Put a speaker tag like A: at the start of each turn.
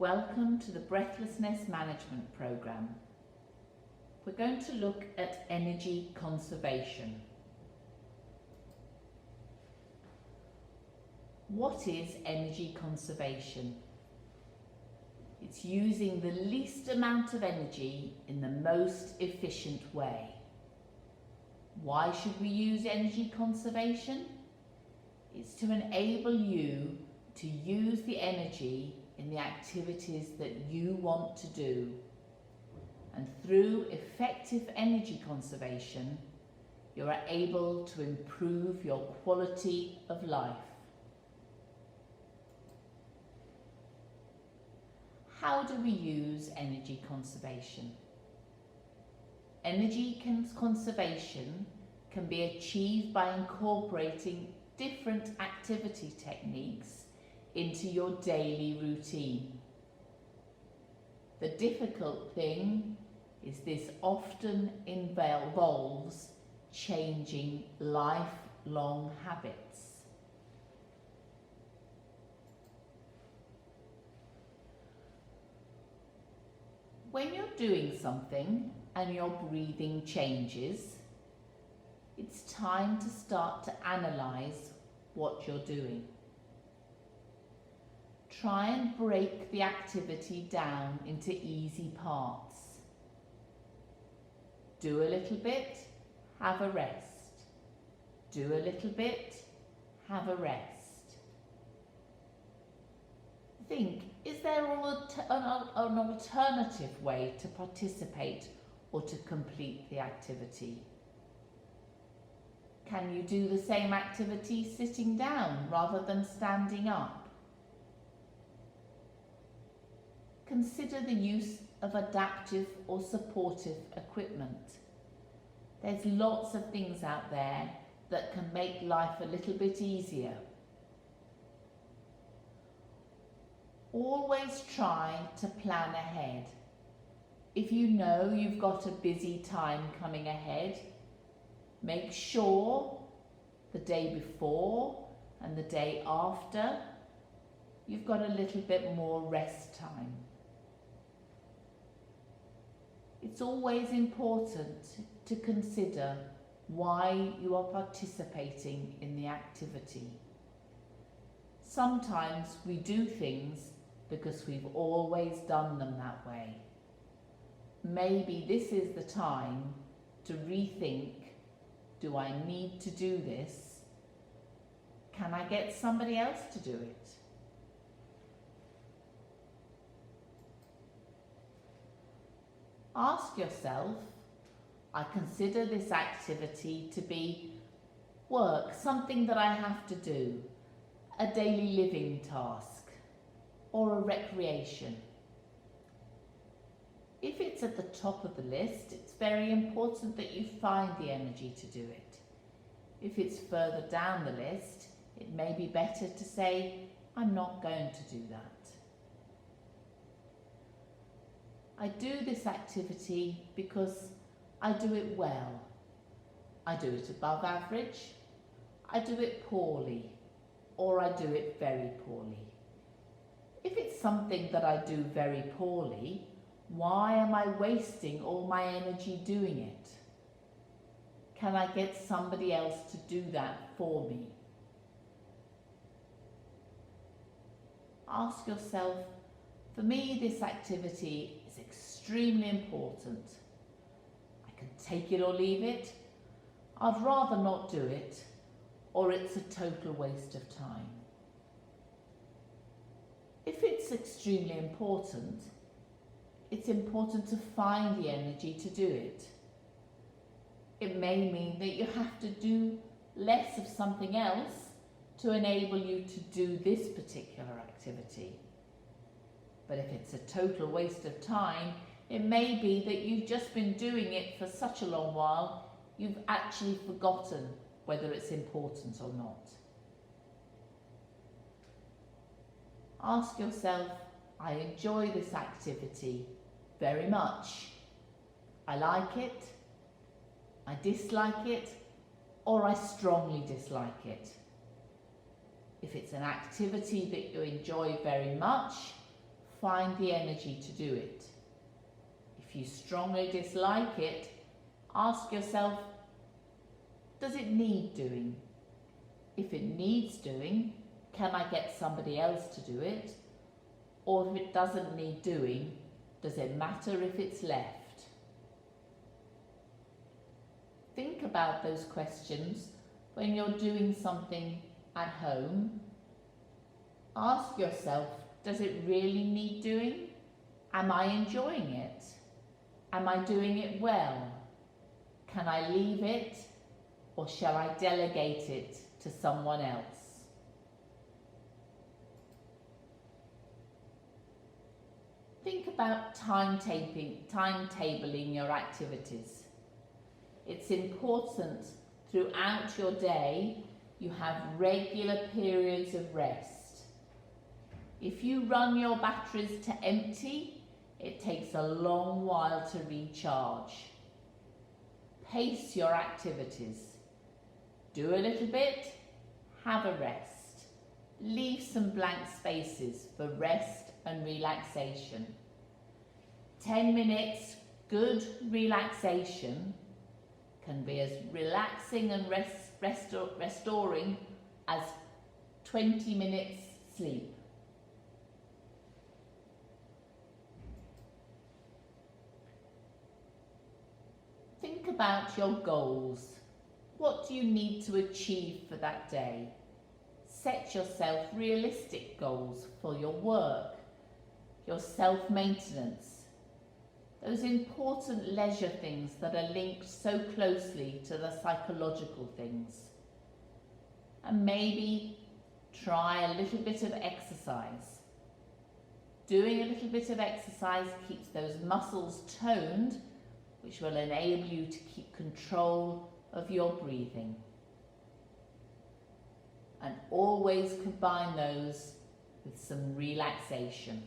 A: Welcome to the Breathlessness Management Programme. We're going to look at energy conservation. What is energy conservation? It's using the least amount of energy in the most efficient way. Why should we use energy conservation? It's to enable you to use the energy in the activities that you want to do. And through effective energy conservation, you are able to improve your quality of life. How do we use energy conservation? Energy conservation can be achieved by incorporating different activity techniques into your daily routine. The difficult thing is this often involves changing lifelong habits. When you're doing something and your breathing changes, it's time to start to analyse what you're doing. Try and break the activity down into easy parts. Do a little bit, have a rest. Do a little bit, have a rest. Think, is there an alternative way to participate or to complete the activity? Can you do the same activity sitting down rather than standing up? Consider the use of adaptive or supportive equipment. There's lots of things out there that can make life a little bit easier. Always try to plan ahead. If you know you've got a busy time coming ahead, make sure the day before and the day after you've got a little bit more rest time. It's always important to consider why you are participating in the activity. Sometimes we do things because we've always done them that way. Maybe this is the time to rethink, do I need to do this? Can I get somebody else to do it? Ask yourself, I consider this activity to be work, something that I have to do, a daily living task, or a recreation. If it's at the top of the list, it's very important that you find the energy to do it. If it's further down the list, it may be better to say, I'm not going to do that. I do this activity because I do it well. I do it above average, I do it poorly, or I do it very poorly. If it's something that I do very poorly, why am I wasting all my energy doing it? Can I get somebody else to do that for me? Ask yourself, for me this activity is extremely important. I can take it or leave it. I'd rather not do it, or it's a total waste of time. If it's extremely important, it's important to find the energy to do it. It may mean that you have to do less of something else to enable you to do this particular activity. But if it's a total waste of time, it may be that you've just been doing it for such a long while, you've actually forgotten whether it's important or not. Ask yourself, I enjoy this activity very much. I like it, I dislike it, or I strongly dislike it. If it's an activity that you enjoy very much, find the energy to do it. If you strongly dislike it, ask yourself, does it need doing? If it needs doing, can I get somebody else to do it? Or if it doesn't need doing, does it matter if it's left? Think about those questions when you're doing something at home. Ask yourself, does it really need doing? Am I enjoying it? Am I doing it well? Can I leave it, or shall I delegate it to someone else? Think about timetabling your activities. It's important throughout your day you have regular periods of rest. If you run your batteries to empty, it takes a long while to recharge. Pace your activities. Do a little bit, have a rest. Leave some blank spaces for rest and relaxation. 10 minutes good relaxation can be as relaxing and restoring as 20 minutes sleep. Think about your goals. What do you need to achieve for that day? Set yourself realistic goals for your work, your self-maintenance, those important leisure things that are linked so closely to the psychological things. And maybe try a little bit of exercise. Doing a little bit of exercise keeps those muscles toned, which will enable you to keep control of your breathing. And always combine those with some relaxation.